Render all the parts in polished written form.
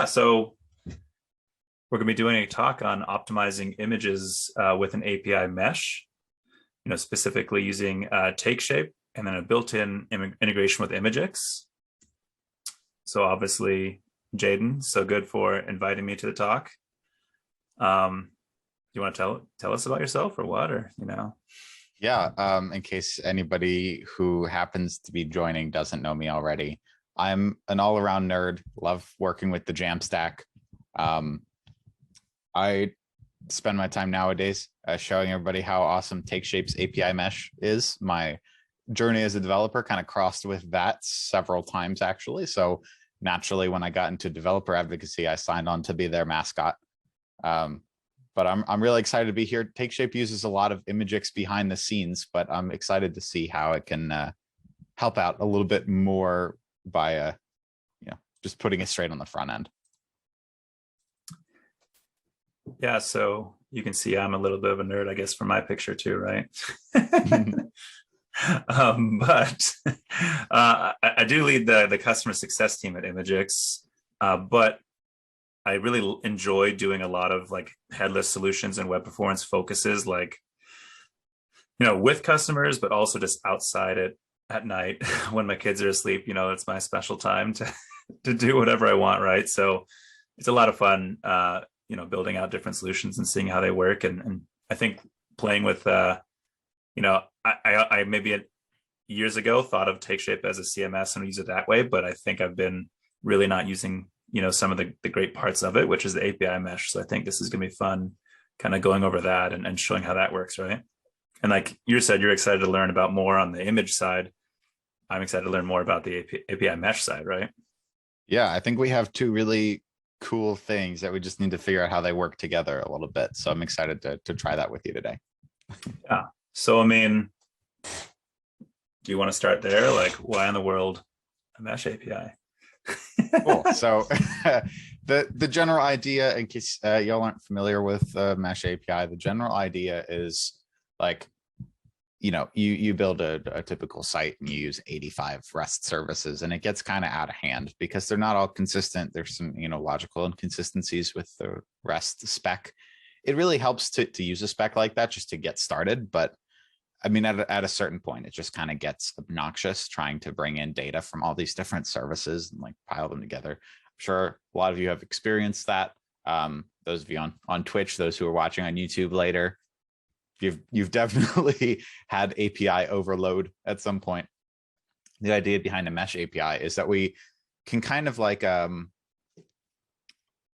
So we're going to be doing a talk on optimizing images with an API mesh, specifically using Takeshape and then a built-in integration with ImageX. So obviously, Jaden, so good for inviting me to the talk. You want to tell us about yourself or what, or Yeah, in case anybody who happens to be joining doesn't know me already, I'm an all-around nerd, love working with the Jamstack. I spend my time nowadays showing everybody how awesome Takeshape's API mesh is. My journey as a developer kind of crossed with that several times, actually. So naturally, when I got into developer advocacy, I signed on to be their mascot. But I'm really excited to be here. Takeshape uses a lot of ImageX behind the scenes, but I'm excited to see how it can help out a little bit more by just putting it straight on the front end. Yeah, so you can see I'm a little bit of a nerd, I guess, for my picture too, right? But I do lead the customer success team at ImageX, but I really enjoy doing a lot of like headless solutions and web performance focuses, like, with customers, but also just outside it at night when my kids are asleep. It's my special time to do whatever I want, right? So it's a lot of fun, building out different solutions and seeing how they work. And I think playing with, I maybe years ago thought of Takeshape as a CMS and use it that way, but I think I've been really not using some of the great parts of it, which is the API mesh. So I think this is going to be fun kind of going over that and showing how that works, right? And like you said, you're excited to learn about more on the image side. I'm excited to learn more about the API mesh side, right? Yeah, I think we have two really cool things that we just need to figure out how they work together a little bit. So I'm excited to try that with you today. Yeah. So, do you want to start there? Like, why in the world a mesh API? Cool. So the general idea, in case y'all aren't familiar with mesh API, the general idea is like, you build a typical site and you use 85 REST services, and it gets kind of out of hand because they're not all consistent. There's some, logical inconsistencies with the REST spec. It really helps to use a spec like that just to get started. But at a certain point, it just kind of gets obnoxious trying to bring in data from all these different services and like pile them together. I'm sure a lot of you have experienced that. Those of you on Twitch, those who are watching on YouTube later, you've definitely had API overload at some point. The idea behind a mesh API is that we can kind of like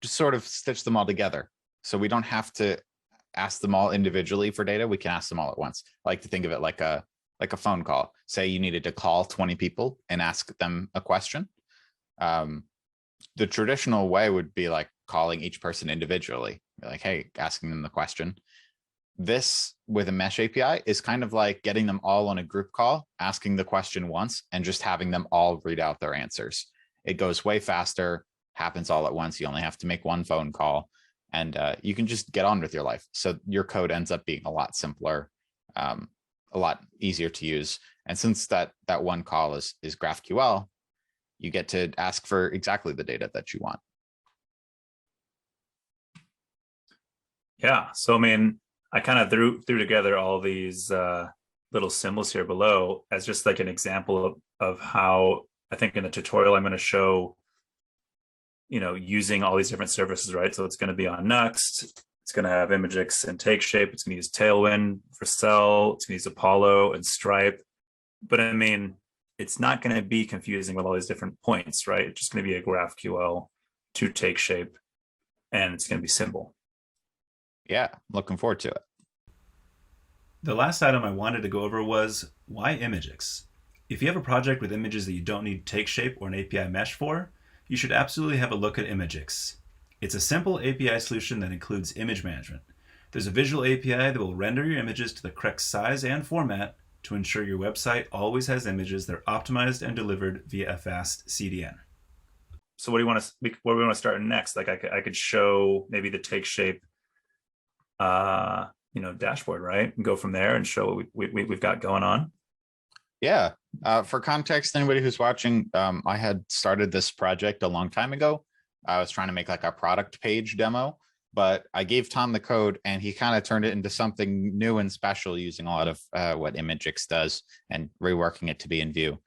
just sort of stitch them all together. So we don't have to ask them all individually for data. We can ask them all at once. I like to think of it like a phone call. Say you needed to call 20 people and ask them a question. The traditional way would be like calling each person individually, like, hey, asking them the question. This with a mesh API is kind of like getting them all on a group call, asking the question once, and just having them all read out their answers. It goes way faster, happens all at once. You only have to make one phone call, and you can just get on with your life. So your code ends up being a lot simpler, a lot easier to use. And since that one call is GraphQL, you get to ask for exactly the data that you want. Yeah. So, I kind of threw together all these little symbols here below as just like an example of how I think in the tutorial I'm going to show, using all these different services, right? So it's going to be on Nuxt. It's going to have ImageX and Takeshape. It's going to use Tailwind for Cell. It's going to use Apollo and Stripe. But it's not going to be confusing with all these different points, right? It's just going to be a GraphQL to Takeshape, and it's going to be simple. Yeah, looking forward to it. The last item I wanted to go over was why ImageX? If you have a project with images that you don't need Takeshape or an API mesh for, you should absolutely have a look at ImageX. It's a simple API solution that includes image management. There's a visual API that will render your images to the correct size and format to ensure your website always has images that are optimized and delivered via a fast CDN. So where do we want to start next? Like I could show maybe the Takeshape dashboard, right? And go from there and show what we've got going on. Yeah. For context, anybody who's watching, I had started this project a long time ago I was trying to make like a product page demo, but I gave Tom the code and he kind of turned it into something new and special using a lot of what Imagix does and reworking it to be in Vue.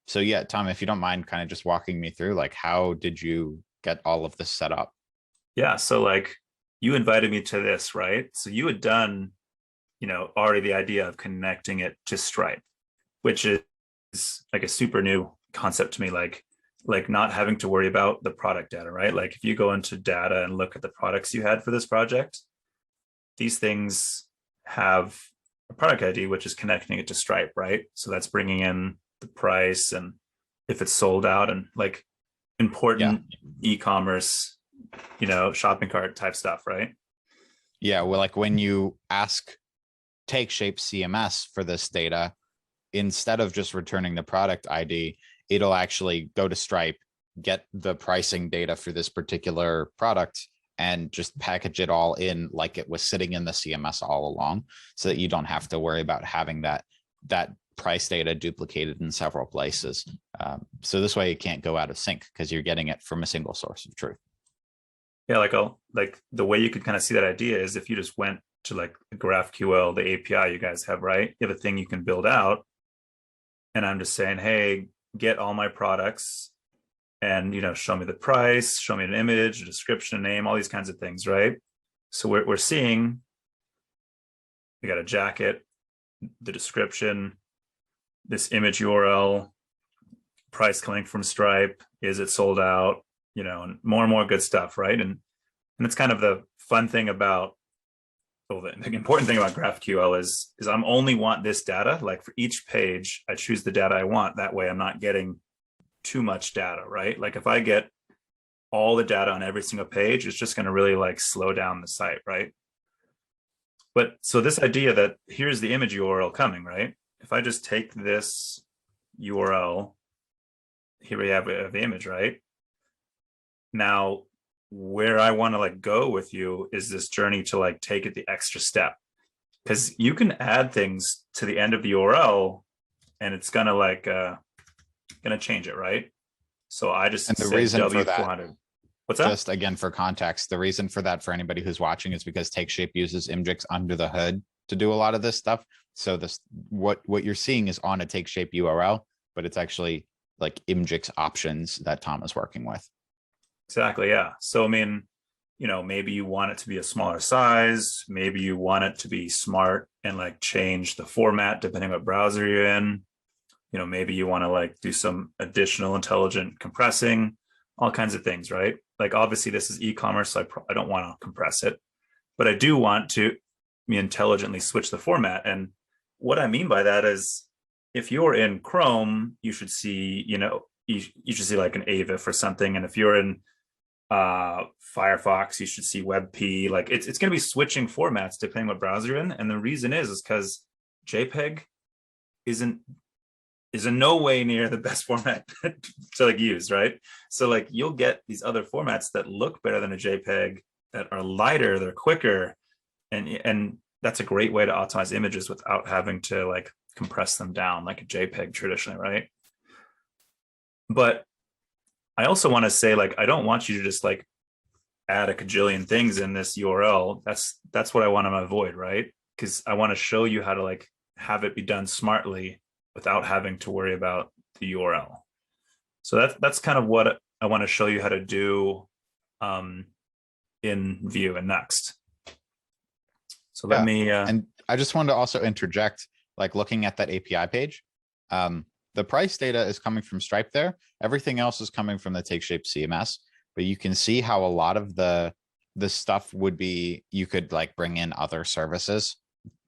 So yeah, Tom, if you don't mind kind of just walking me through, like, how did you get all of this set up? Yeah. So like you invited me to this, right? So you had done, already the idea of connecting it to Stripe, which is like a super new concept to me. Like not having to worry about the product data, right? Like if you go into data and look at the products you had for this project, these things have a product ID, which is connecting it to Stripe, right? So that's bringing in the price and if it's sold out and like Yeah. important e-commerce, shopping cart type stuff, right? Yeah. Well, like when you ask Takeshape CMS for this data, instead of just returning the product ID, it'll actually go to Stripe, get the pricing data for this particular product, and just package it all in like it was sitting in the CMS all along, so that you don't have to worry about having that price data duplicated in several places. So this way it can't go out of sync because you're getting it from a single source of truth. Yeah, like the way you could kind of see that idea is if you just went to like the GraphQL, the API you guys have, right? You have a thing you can build out, and I'm just saying, hey, get all my products and show me the price, show me an image, a description, a name, all these kinds of things, right? So we're seeing we got a jacket, the description, this image URL, price coming from Stripe, is it sold out, and more good stuff, right? And it's kind of the fun thing about, well, the important thing about GraphQL is I'm only want this data. Like for each page, I choose the data I want. That way I'm not getting too much data, right? Like if I get all the data on every single page, it's just going to really like slow down the site, right? But so this idea that here's the image URL coming, right? If I just take this URL, here we have the image, right? Now, where I want to like go with you is this journey to like take it the extra step, because you can add things to the end of the URL and it's gonna like gonna change it, right? So I just And the say reason for that, W400. What's that? just again for context, the reason for that for anybody who's watching is because Takeshape uses Imgix under the hood to do a lot of this stuff. So this what you're seeing is on a Takeshape URL, but it's actually like Imgix options that Tom is working with. Exactly, yeah. So I mean, maybe you want it to be a smaller size, maybe you want it to be smart and like change the format depending what browser you're in. Maybe you want to like do some additional intelligent compressing, all kinds of things, right? Like obviously this is e-commerce, so I don't want to compress it, but I do want to intelligently switch the format. And what I mean by that is if you're in Chrome, you should see, you should see like an AVIF or something. And if you're in Firefox, you should see WebP. Like it's going to be switching formats depending what browser you're in. And the reason is because JPEG is in no way near the best format to like use, right? So like you'll get these other formats that look better than a JPEG, that are lighter, they're quicker, and that's a great way to optimize images without having to like compress them down like a JPEG traditionally, right? But I also want to say, like, I don't want you to just like add a cajillion things in this URL. That's what I want to avoid, right? Because I want to show you how to like have it be done smartly without having to worry about the URL. So that's kind of what I want to show you how to do in Vue and Nuxt. So let me and I just wanted to also interject, like looking at that API page, the price data is coming from Stripe there. Everything else is coming from the Takeshape CMS, but you can see how a lot of the stuff would be, you could like bring in other services.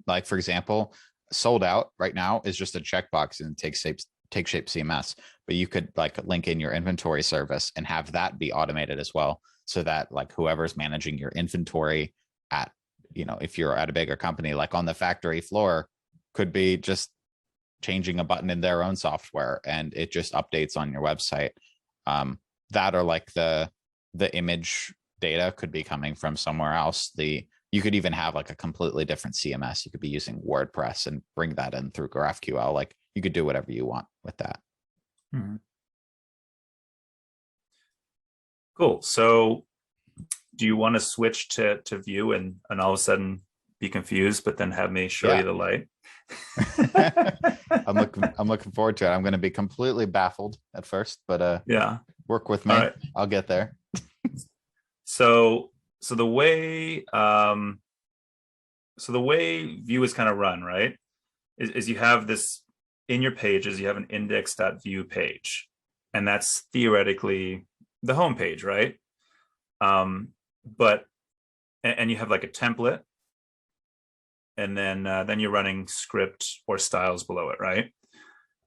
Like for example, sold out right now is just a checkbox in Takeshape CMS, but you could like link in your inventory service and have that be automated as well. So that like whoever's managing your inventory at, if you're at a bigger company, like on the factory floor, could be just changing a button in their own software and it just updates on your website. That or like the image data could be coming from somewhere else. You could even have like a completely different CMS. You could be using WordPress and bring that in through GraphQL. Like you could do whatever you want with that. Mm-hmm. Cool. So do you want to switch to view and all of a sudden be confused, but then have me show you Yeah. the light? I'm looking forward to it. I'm going to be completely baffled at first, but Yeah. work with All me. right. I'll get there. So the way the way view is kind of run, right? Is you have this in your pages, you have an index.view page, and that's theoretically the home page, right? But and you have like a template, and then you're running script or styles below it, right?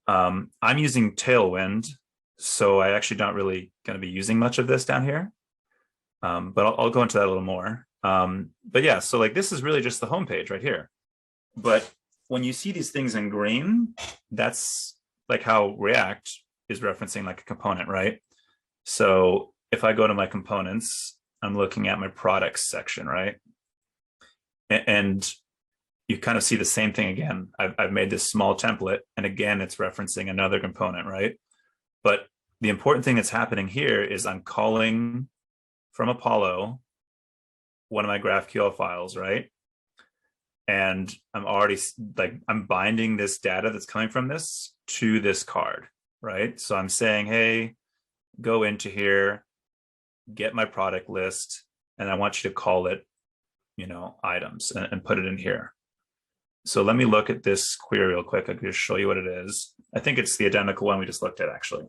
I'm using Tailwind, so I actually not really going to be using much of this down here. But I'll go into that a little more. But yeah, so like this is really just the home page right here. But when you see these things in green, that's like how React is referencing like a component, right? So if I go to my components, I'm looking at my products section, right? And you kind of see the same thing again. I've made this small template, and again, it's referencing another component, right? But the important thing that's happening here is I'm calling from Apollo one of my GraphQL files, right? And I'm already like, I'm binding this data that's coming from this to this card, right? So I'm saying, hey, go into here, get my product list, and I want you to call it, items and put it in here. So let me look at this query real quick. I can just show you what it is. I think it's the identical one we just looked at, actually.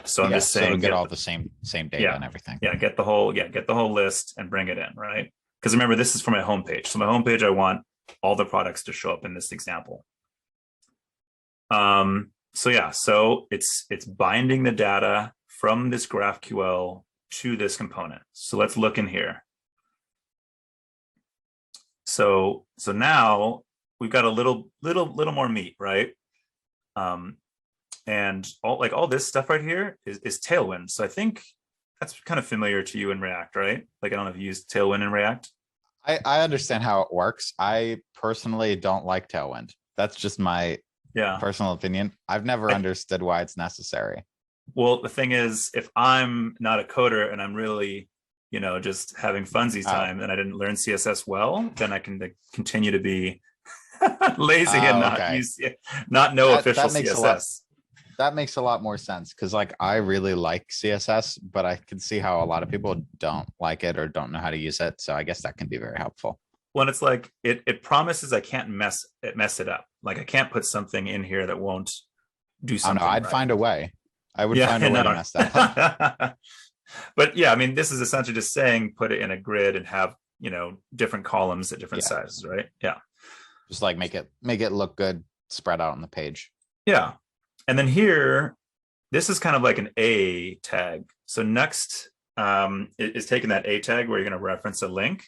So I'm just So it'll saying, get all the same data and everything. yeah, get the whole list and bring it in, right? Because remember, this is for my homepage. So my homepage, I want all the products to show up in this example. So yeah, so it's binding the data from this GraphQL to this component. So let's look in here. So now we've got a little more meat, right? And all this stuff right here is Tailwind. So I think that's kind of familiar to you in React, right? Like I don't know if you use Tailwind in React. I understand how it works. I personally don't like Tailwind. That's just my personal opinion. I've never understood why it's necessary. Well, the thing is, if I'm not a coder and I'm really, just having funsies time and I didn't learn CSS well, then I can continue to be lazy and not know official CSS. That makes a lot more sense because like I really like CSS, but I can see how a lot of people don't like it or don't know how to use it. So I guess that can be very helpful. When it's like it promises I can't mess it up. Like I can't put something in here that won't do something. I'd find a way. I would find a way to mess that up. But yeah, I mean, this is essentially just saying put it in a grid and have different columns at different sizes, right? Yeah. Just like make it look good, spread out on the page. Yeah. And then here, this is kind of like an A tag. So nuxt is taking that A tag where you're going to reference a link,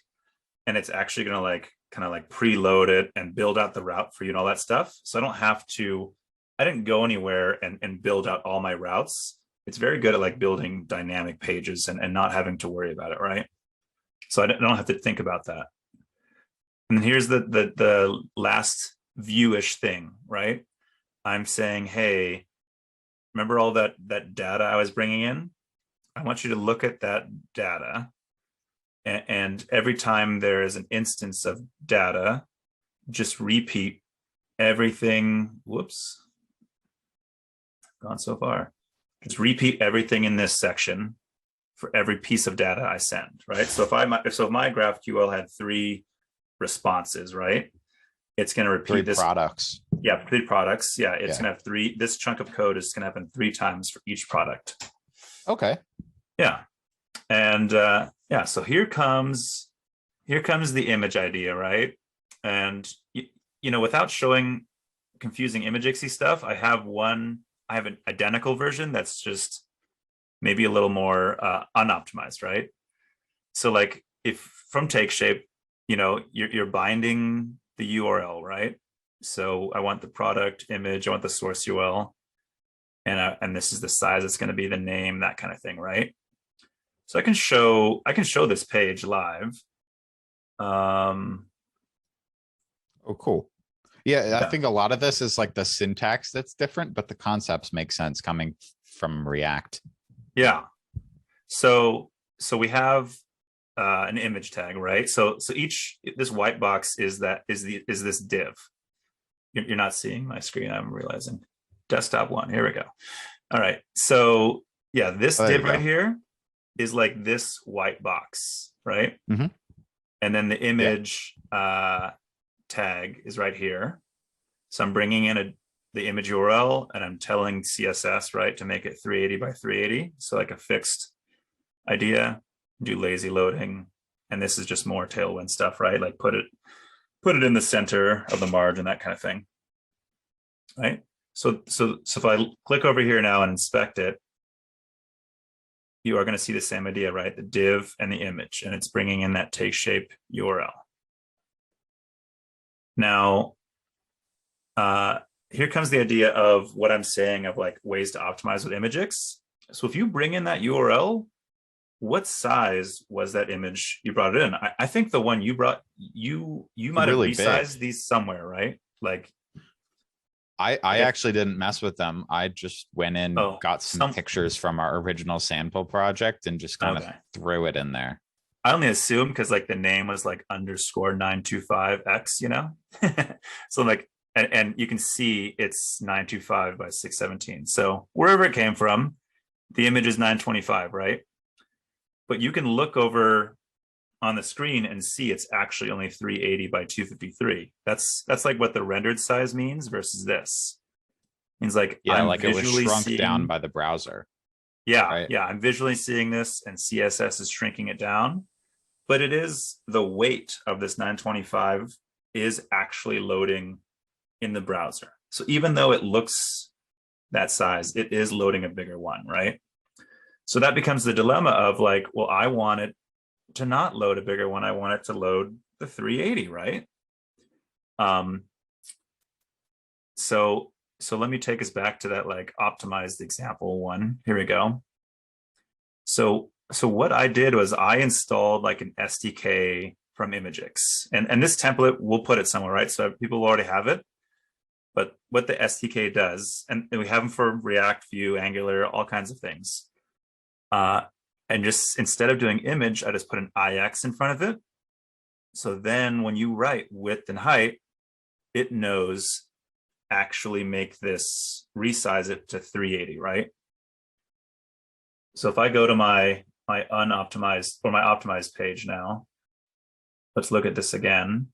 and it's actually going to kind of preload it and build out the route for you and all that stuff. So I didn't go anywhere and build out all my routes. It's very good at building dynamic pages and not having to worry about it, right? So I don't have to think about that. And here's the last view-ish thing, right? I'm saying, hey, remember all that data I was bringing in? I want you to look at that data. And every time there is an instance of data, just repeat everything. Whoops. Gone so far. Just repeat everything in this section for every piece of data I send, right? So if my GraphQL had 3 responses, right? It's going to repeat 3 products. Yeah, 3 products. Yeah, it's going to have 3. This chunk of code is going to happen 3 times for each product. Okay. Yeah, and so here comes the image idea, right? And without showing confusing ImageXy stuff, I have an identical version that's just maybe a little more unoptimized, right? So like if from Takeshape, you're binding the URL, right? So I want the product image, I want the source URL, and this is the size it's going to be, the name, that kind of thing, right? So I can show this page live. Oh, cool. Yeah, I think a lot of this is like the syntax that's different, but the concepts make sense coming from React. Yeah. So so we have an image tag, right? So this white box is this div. You're not seeing my screen, I'm realizing. Desktop one, here we go. All right, so yeah, this Oh, there div you right go. here is like this white box, right? Mhm. And then the Yeah. image tag is right here. So I'm bringing in the image URL and I'm telling CSS, right, to make it 380 by 380. So like a fixed idea, do lazy loading. And this is just more Tailwind stuff, right? Like put it in the center of the margin, that kind of thing, right? So if I click over here now and inspect it, you are going to see the same idea, right? The div and the image, and it's bringing in that Takeshape URL. Now, here comes the idea of what I'm saying of like ways to optimize with ImageX. So if you bring in that URL, what size was that image you brought it in? I think the one you brought, you might have Really big. resized these somewhere, right? Like I actually didn't mess with them. I just went in, oh, got some pictures from our original sample project and just kind of okay. threw it in there. I only assume because like the name was like underscore 925x, you know? So like, and you can see it's 925 by 617. So wherever it came from, the image is 925, right? But you can look over on the screen and see it's actually only 380 by 253. That's like what the rendered size means versus this. It means like Yeah, I'm like it was visually shrunk down seeing, by the browser, yeah, right? yeah, I'm visually seeing this and CSS is shrinking it down. But it is the weight of this 925 is actually loading in the browser. So even though it looks that size, it is loading a bigger one, right? So that becomes the dilemma of like, well, I want it to not load a bigger one. I want it to load the 380, right? Um, so let me take us back to that like optimized example one. Here we go. So what I did was I installed like an SDK from ImageX, and this template we'll put it somewhere, right? So people already have it. But what the SDK does, and we have them for React, Vue, Angular, all kinds of things. And just instead of doing image, I just put an IX in front of it. So then when you write width and height, it knows actually make this, resize it to 380, right? So if I go to my unoptimized or my optimized page now, let's look at this again.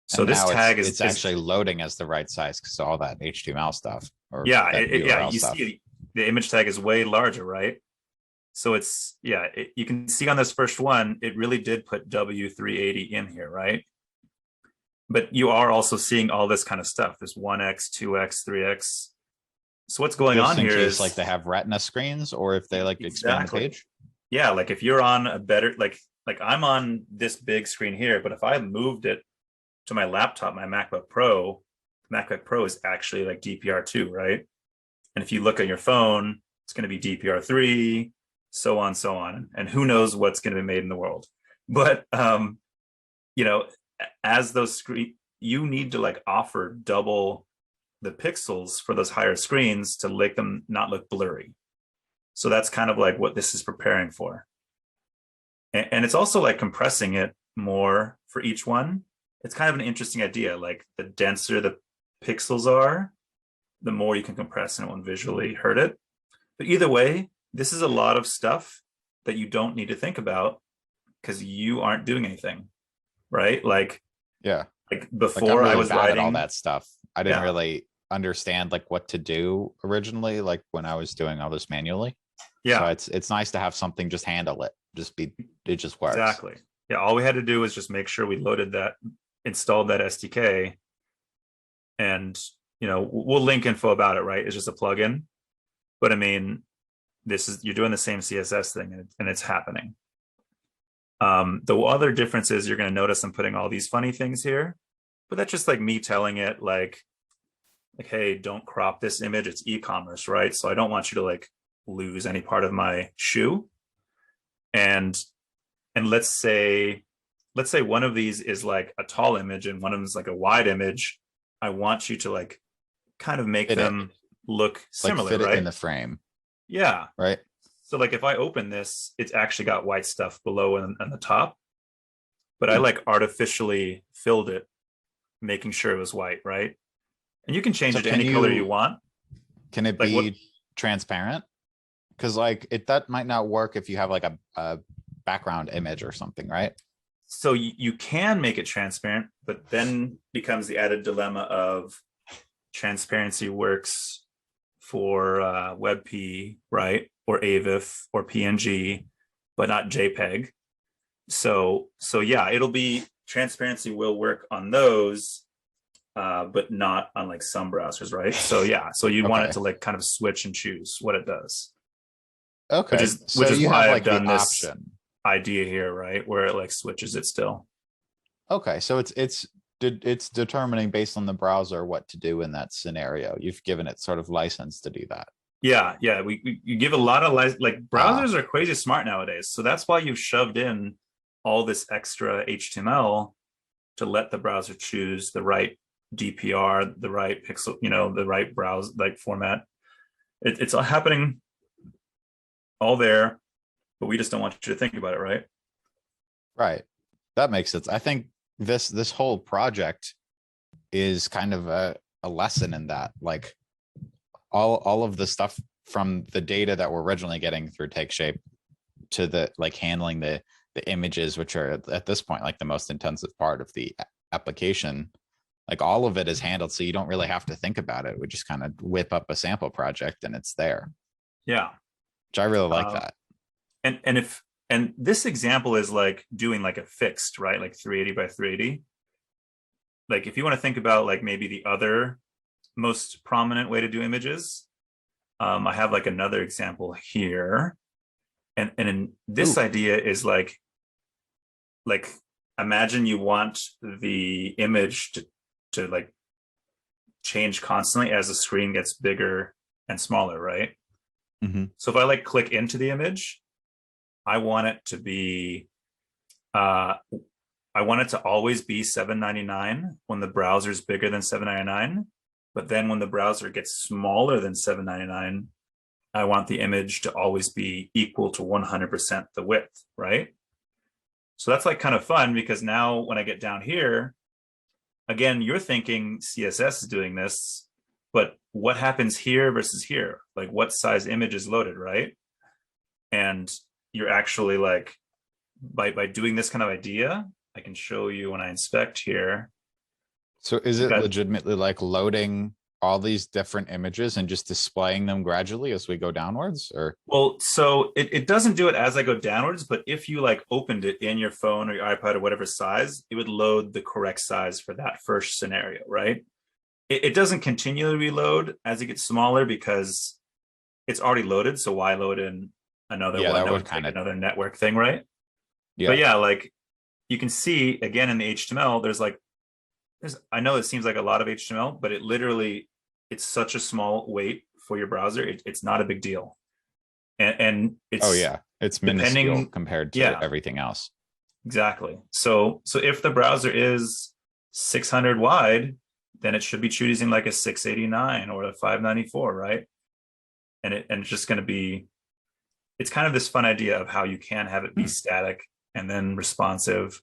So And this now tag it's actually loading as the right size because all that HTML stuff or yeah, that yeah, URL you stuff. see the image tag is way larger, right? So it's, yeah, you can see on this first one, it really did put W380 in here, right? But you are also seeing all this kind of stuff, this 1x, 2x, 3x. So what's going Just on in here case like is they have retina screens or if they like to expand the exactly, page. yeah, like if you're on a better, like I'm on this big screen here, but if I moved it to my laptop, my MacBook Pro is actually like DPR2, right? And if you look on your phone, it's going to be DPR3, so on, and who knows what's going to be made in the world. But you know, as those screen, you need to like offer double the pixels for those higher screens to make them not look blurry. So that's kind of like what this is preparing for. And it's also like compressing it more for each one. It's kind of an interesting idea. Like the denser the pixels are, the more you can compress and it won't visually hurt it. But either way, this is a lot of stuff that you don't need to think about because you aren't doing anything, right? Yeah. Like Like I'm before I really was bad at all writing, that stuff. I didn't yeah, really understand like what to do originally, like when I was doing all this manually. So yeah, it's nice to have something just handle it. It just works. exactly. Yeah, all we had to do was just make sure we loaded that, installed that SDK, and we'll link info about it, right? It's just a plugin, but I mean, you're doing the same CSS thing, and it's happening. The other difference is you're going to notice I'm putting all these funny things here, but that's just like me telling it like, hey, don't crop this image. It's e-commerce, right? So I don't want you to like lose any part of my shoe. And let's say one of these is like a tall image and one of them is like a wide image. I want you to like kind of make Fit it, them look like similar, fit it in right? the frame, Yeah. right? So like if I open this, it's actually got white stuff below and the top, but I Hmm. like artificially filled it, making sure it was white, right? And you can change So it to any color you want. can it Like what? be transparent? Because like that might not work if you have like a background image or something, right? So you can make it transparent, but then becomes the added dilemma of transparency works for WebP, right? Or AVIF or PNG, but not JPEG. So yeah, it'll be transparency will work on those, but not on like some browsers, right? So yeah, so you want it Okay. to like kind of switch and choose what it does, which Okay. is which So is you have why I've like the done this option. idea here, right? Where it like switches it still. Okay, so it's determining based on the browser what to do in that scenario. You've given it sort of license to do that. Yeah. You give a lot of like Ah, browsers are crazy smart nowadays, so that's why you've shoved in all this extra HTML to let the browser choose the right DPR, the right pixel, the right browse like format. It's all happening all there, but we just don't want you to think about it, right? right. That makes sense. I think this whole project is kind of a lesson in that. Like all of the stuff from the data that we're originally getting through Takeshape to the like handling the images, which are at this point like the most intensive part of the application. Like all of it is handled, so you don't really have to think about it. We just kind of whip up a sample project and it's there, Yeah. which I really like Uh, that. and this example is like doing like a fixed, right? Like 380 by 380. Like if you want to think about like maybe the other most prominent way to do images, I have like another example here. And in this Ooh, idea is like imagine you want the image to like change constantly as the screen gets bigger and smaller, right? mhm. So if I like click into the image, I want it to be uh I want it to always be 799 when the browser is bigger than 799. But then when the browser gets smaller than 799, I want the image to always be equal to 100% the width, right? So that's like kind of fun because now when I get down here, again, you're thinking CSS is doing this, but what happens here versus here? Like what size image is loaded, right? And you're actually like by doing this kind of idea, I can show you when I inspect here. So is Like it legitimately like loading all these different images and just displaying them gradually as we go downwards, or? well, so it doesn't do it as I go downwards, but if you like opened it in your phone or your iPad or whatever size, it would load the correct size for that first scenario, right? It doesn't continually reload as it gets smaller because it's already loaded. So why load in another Yeah, one that that would would take kind of, another network thing, right? But yeah. yeah, like you can see again in the HTML, there's I know it seems like a lot of HTML, but it literally it's such a small weight for your browser. It's not a big deal, and Oh it's yeah, it's minuscule depending. compared to Yeah, everything else. exactly. So if the browser is 600 wide, then it should be choosing like a 689 or a 594, right? And it's just going to be it's kind of this fun idea of how you can have it be Hmm. static and then responsive.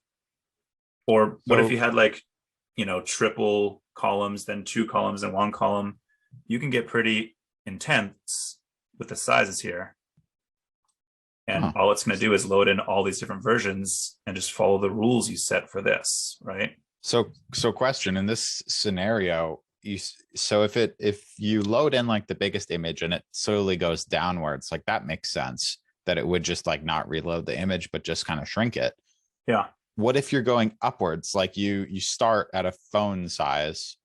Or what if you So had like, triple columns, then two columns and one column? You can get pretty intense with the sizes here. And huh. all it's going to do is load in all these different versions and just follow the rules you set for this, right? So question in this scenario, so if you load in like the biggest image and it slowly goes downwards, like that makes sense that it would just like not reload the image, but just kind of shrink it. Yeah. What if you're going upwards? Like you start at a phone size,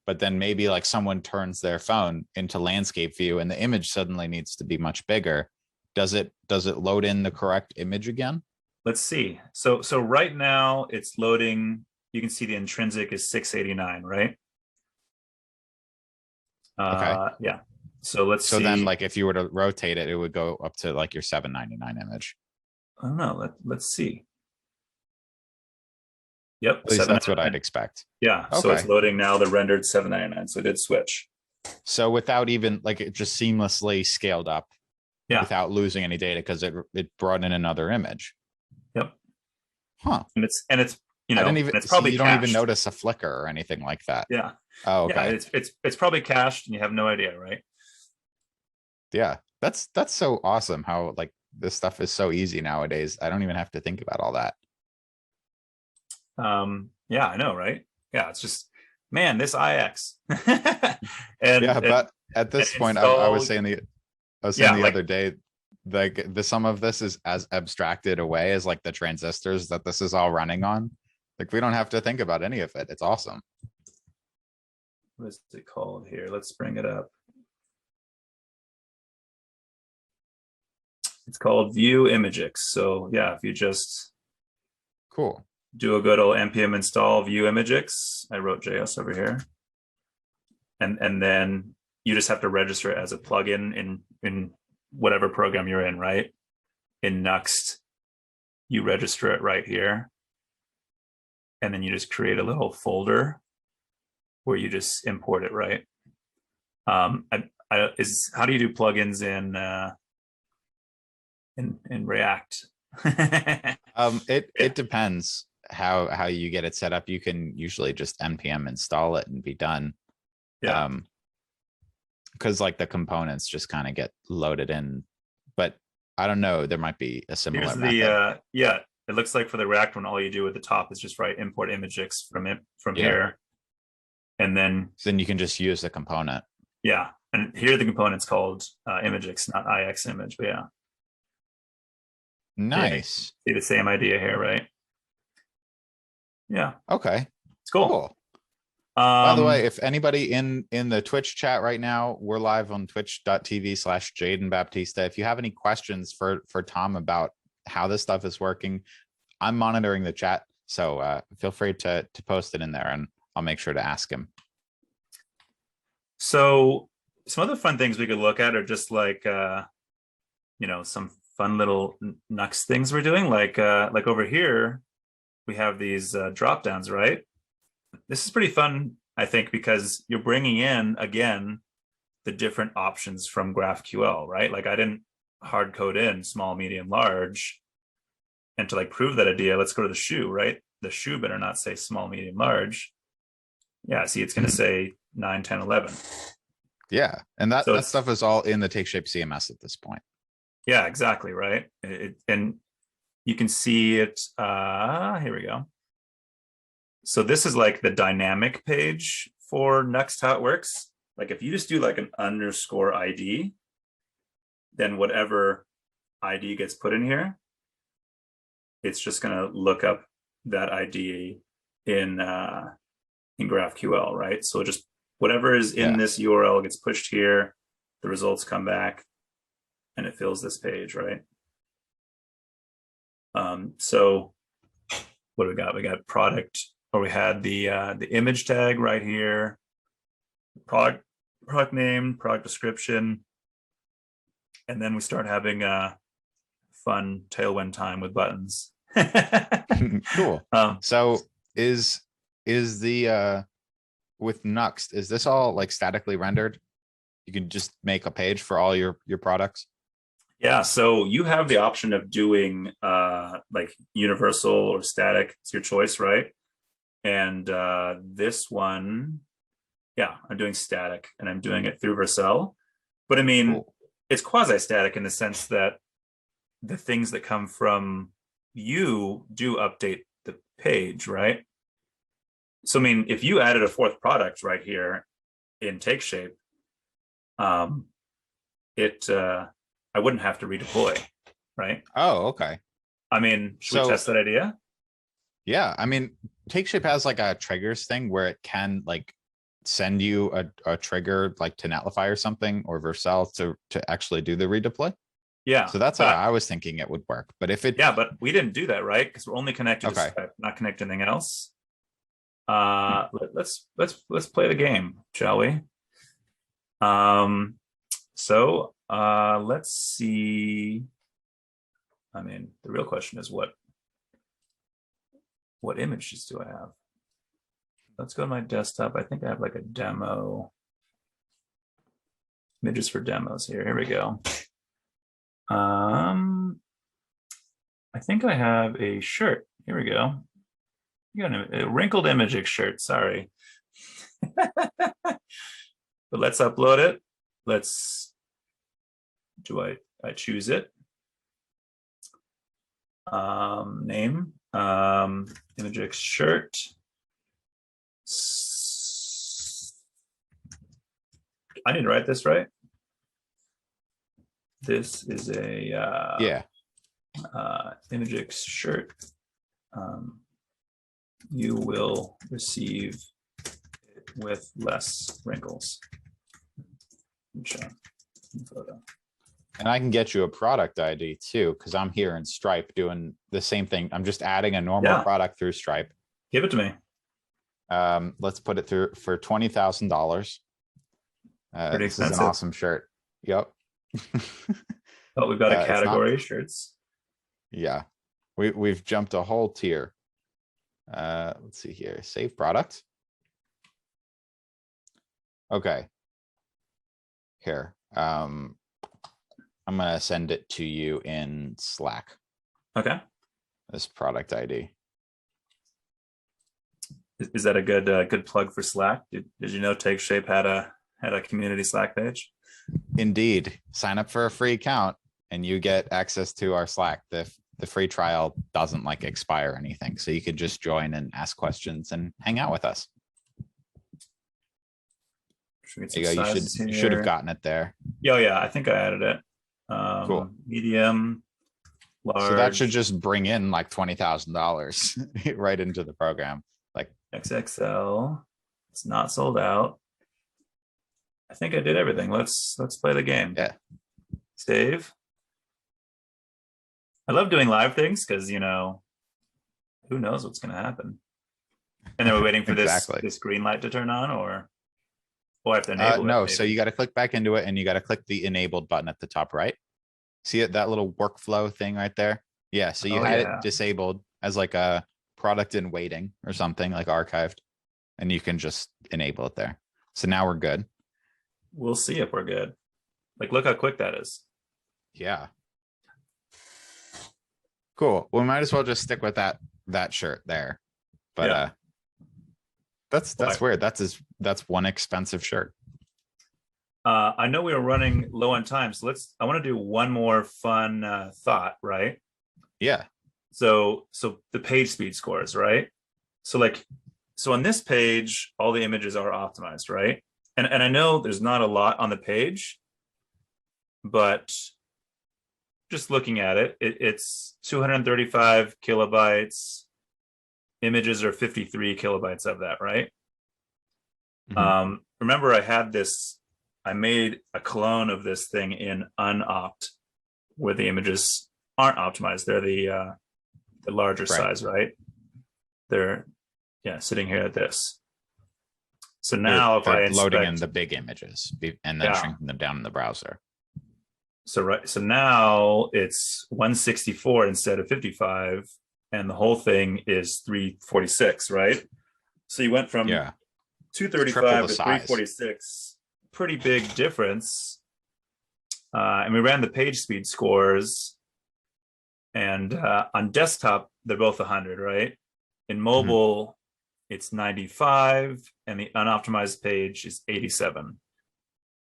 but then maybe like someone turns their phone into landscape view and the image suddenly needs to be much bigger. Does it load in the correct image again? Let's see. So right now it's loading. You can see the intrinsic is 689, right? Okay. Yeah. So let's So then see. like if you were to rotate it, it would go up to like your 799 image. I don't know. Let's see. Yep, At least that's what I'd 799. expect. Yeah, so it's Okay. loading now the rendered 799. So it did switch. So without even like it just seamlessly scaled up Yeah. without losing any data because it brought in another image. Yep. Huh. And it's you I know, didn't and even it's see, probably you don't even cached. notice a flicker or anything like that. Yeah. Oh, Yeah. okay. It's probably cached and you have no idea, right? Yeah. That's so awesome how like this stuff is so easy nowadays. I don't even have to think about all that. Yeah, I know, right? Yeah, it's just, man, this IX. Yeah, and but at and this point, install, I was saying yeah, the like other day, like the some of this is as abstracted away as like the transistors that this is all running on. Like we don't have to think about any of it. It's awesome. what is it called here? Let's bring it up. It's called View Imagix. So yeah, if you just Cool. do a good old npm install View Imagix, I wrote JS over here, and then you just have to register it as a plugin in whatever program you're in, right? In Nuxt, you register it right here, and then you just create a little folder where you just import it, right? Is how do you do plugins in React? It depends how you get it set up. You can usually just npm install it and be done. Yeah. Because like the components just kind of get loaded in, but I don't know. There might be a similar Here's method. the yeah. It looks like for the React one, all you do at the top is just write import ImageX from Yeah. here, and then So then you can just use the component. yeah, and here the component's called ImageX, not IX image, but yeah. Nice. See the same idea here, right? Yeah, Okay. it's cool. Cool. By the Um, way, if anybody in the Twitch chat right now, we're live on twitch.tv/Jaden Baptista. If you have any questions for Tom about how this stuff is working, I'm monitoring the chat. So feel free to post it in there and I'll make sure to ask him. so some other fun things we could look at are just like some fun little Nuxt things we're doing. Like over here, we have these drop downs, right? This is pretty fun, I think, because you're bringing in again the different options from GraphQL, right? Like I didn't hard code in small, medium, large, and to like prove that idea, let's go to the shoe, right? The shoe better not say small, medium, large. Yeah, see, it's going to say 9, 10, 11. Yeah, and that So stuff is all in the Takeshape CMS at this point. yeah, exactly, right? And you can see it. Here we go. So this is like the dynamic page for Nuxt, how it works. Like if you just do like an underscore ID, then whatever ID gets put in here, it's just going to look up that ID in GraphQL, right? So just whatever is in this URL gets pushed here, the results come back, and it fills this page, right? So what do we got? We got product, or we had the image tag right here, product name, product description, and then we start having a fun tailwind time with buttons. Cool. So is the with Nuxt, is this all like statically rendered? You can just make a page for all your products? Yeah, so you have the option of doing like universal or static. It's your choice, right? And this one, yeah, I'm doing static and I'm doing it through Vercel. But I mean, Cool. It's quasi-static in the sense that the things that come from you do update the page, right? So I mean, if you added a fourth product right here in Takeshape, I wouldn't have to redeploy, right? Oh, okay. I mean, should we test that idea? Yeah, I mean, Takeshape has like a triggers thing where it can like send you a trigger like to Netlify or something or Vercel to actually do the redeploy. Yeah. So that's how I was thinking it would work. But if it, yeah, but we didn't do that, right? Because we're only connected to Stripe, not connect anything else. Let's play the game, shall we? So let's see. I mean, the real question is what images do I have? Let's go to my desktop. I think I have like a demo. Images for demos here. Here we go. I think I have a shirt. Here we go. You got a wrinkled ImageX shirt. Sorry. But let's upload it. Let's, I choose it. Name, ImageX shirt. I need to write this right. This is a Yeah. ImageX shirt. You will receive it with less wrinkles. Photo. And I can get you a product ID too, because I'm here in Stripe doing the same thing. I'm just adding a normal product through Stripe. Give it to me. Let's put it through for $20,000. This is an awesome shirt. Yep. Oh, we've got a category, shirts. Yeah, we've jumped a whole tier. Let's see here, save product. Okay. Here, I'm gonna send it to you in Slack. Okay. This product ID. Is that a good plug for Slack? Did you know Takeshape had a community Slack page? Indeed. Sign up for a free account and you get access to our Slack. The free trial doesn't like expire or anything, so you could just join and ask questions and hang out with us. There you go. You should have gotten it there. Yeah, I think I added it. Cool. Medium, large. So that should just bring in like $20,000 right into the program. Like XXL. It's not sold out. I think I did everything. Let's play the game. Yeah. Save. I love doing live things because, you know, who knows what's going to happen. And then we're waiting for exactly. this green light to turn on, or I have to enable it. No, so you got to click back into it and you got to click the enabled button at the top right. See it, that little workflow thing right there? Yeah, so you had it disabled as like a product in waiting or something, like archived, and you can just enable it there. So now we're good. We'll see if we're good. Like, look how quick that is. Yeah. Cool. We might as well just stick with that shirt there. But yeah. That's weird. That's one expensive shirt. I know we are running low on time, so I want to do one more fun thought, right? Yeah. So the page speed scores, right? So on this page, all the images are optimized, right? And I know there's not a lot on the page, but just looking at it, it's 235 kilobytes. Images are 53 kilobytes of that, right? Mm-hmm. Remember, I made a clone of this thing in unopt, where the images aren't optimized. They're the larger size, right? They're sitting here at this. So now if I inspect, loading in the big images and then shrinking them down in the browser. So now it's 164 instead of 55, and the whole thing is 346, right? So you went from 235 to 346, pretty big difference. And we ran the page speed scores, and on desktop they're both 100, right? In mobile, it's 95, and the unoptimized page is 87.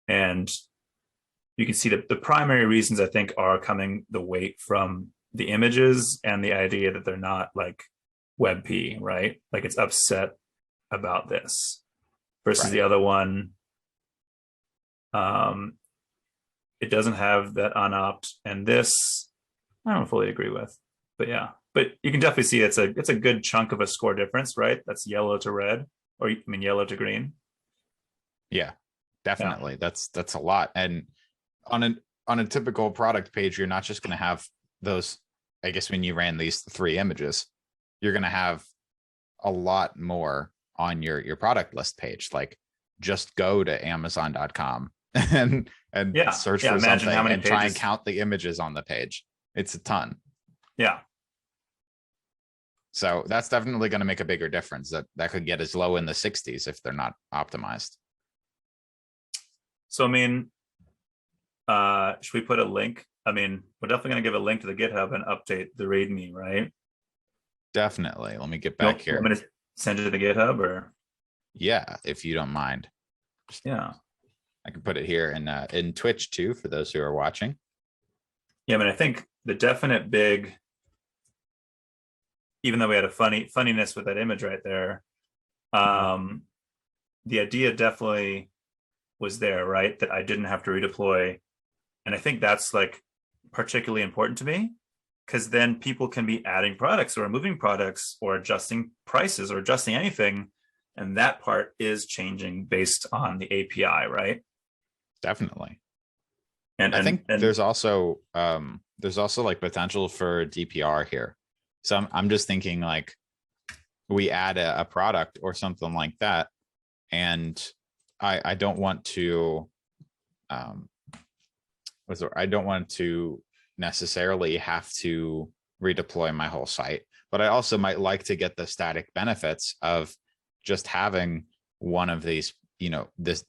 And you can see that the primary reasons, I think, are coming the weight from the images and the idea that they're not like WebP, right? Like it's upset about this versus the other one. It doesn't have that unopt, and this I don't fully agree with, but yeah. But you can definitely see it's a good chunk of a score difference, right? That's yellow to red, or I mean yellow to green. Yeah, definitely. Yeah. That's a lot. And on a typical product page, you're not just going to have those. I guess when you ran these 3 images, you're going to have a lot more on your product list page. Like, just go to Amazon.com and search for something and try and count the images on the page. It's a ton. Yeah. So that's definitely going to make a bigger difference. That could get as low in the 60s if they're not optimized. So I mean, should we put a link I mean, we're definitely going to give a link to the GitHub and update the README, right? Definitely. Let me get You back want, you want here. me to send you to the GitHub or? Yeah, if you don't mind. Yeah. I can put it here in Twitch too, for those who are watching. Yeah, I mean, I think the definite big, even though we had a funniness with that image right there, um, the idea definitely was there, right? That I didn't have to redeploy. And I think that's like particularly important to me because then people can be adding products or removing products or adjusting prices or adjusting anything. And that part is changing based on the API, right? Definitely. And I think and there's also like potential for DPR here. So I'm just thinking like we add a product or something like that, and I don't want to I don't want to necessarily have to redeploy my whole site, but I also might like to get the static benefits of just having one of these,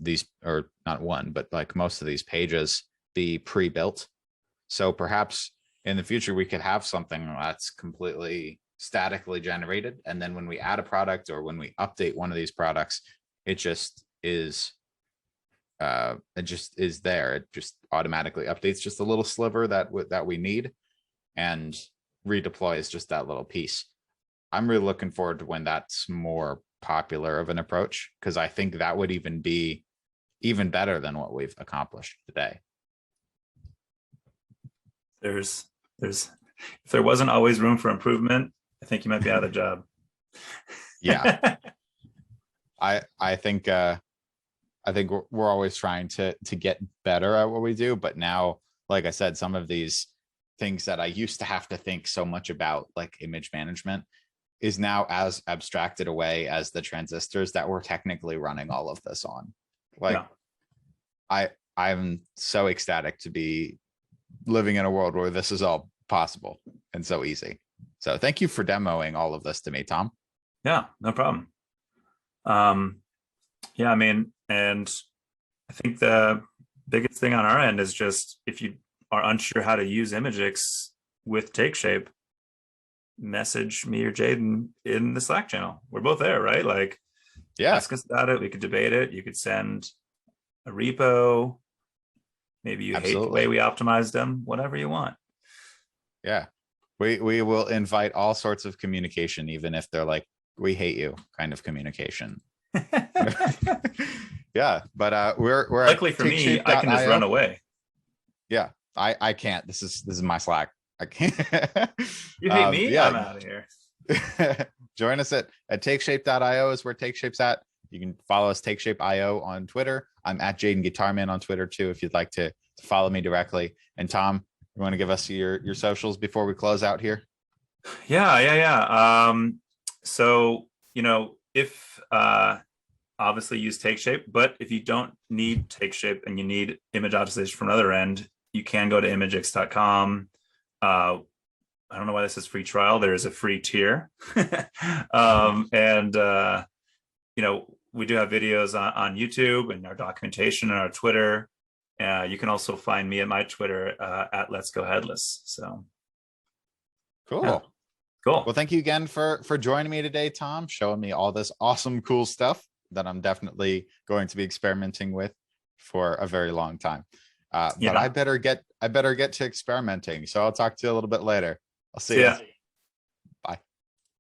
these, or not one, but like most of these pages be pre-built. So perhaps in the future, we could have something that's completely statically generated. And then when we add a product or when we update one of these products, it just is there. It just automatically updates just a little sliver that we need, and redeploys just that little piece. I'm really looking forward to when that's more popular of an approach, because I think that would even be even better than what we've accomplished today. there's if there wasn't always room for improvement, I think you might be out of the job. Yeah. I think we're always trying to get better at what we do, but now, like I said, some of these things that I used to have to think so much about, like image management, is now as abstracted away as the transistors that we're technically running all of this on. Like, Yeah. I'm so ecstatic to be living in a world where this is all possible and so easy. So thank you for demoing all of this to me, Tom. Yeah, no problem. Yeah, I mean, and I think the biggest thing on our end is just if you are unsure how to use ImageX with Takeshape, message me or Jaden in the Slack channel. We're both there, right? Like, Yeah, ask us about it. We could debate it. You could send a repo. Maybe you hate the way absolutely. we optimized them. Whatever you want. Yeah, we will invite all sorts of communication, even if they're like, we hate you kind of communication. Yeah, but we're at Luckily for me, I can just run away. Yeah, I can't. This is my Slack. I can't. You hate me? Yeah. I'm out of here. Join us at takeshape.io is where Takeshape's at. You can follow us Takeshape.io on Twitter. I'm at Jaden Guitarman on Twitter too, if you'd like to follow me directly. And Tom, you want to give us your socials before we close out here? Yeah. So, if obviously use Takeshape, but if you don't need Takeshape and you need image optimization from another end, you can go to ImageX.com. I don't know why this is free trial. There is a free tier. And we do have videos on YouTube and our documentation and our Twitter. You can also find me at my Twitter at Let's Go Headless. So cool. Yeah. Cool. Well, thank you again for joining me today, Tom, showing me all this awesome, cool stuff that I'm definitely going to be experimenting with for a very long time. But I better get to experimenting. So I'll talk to you a little bit later. I'll see you. Yeah. Bye.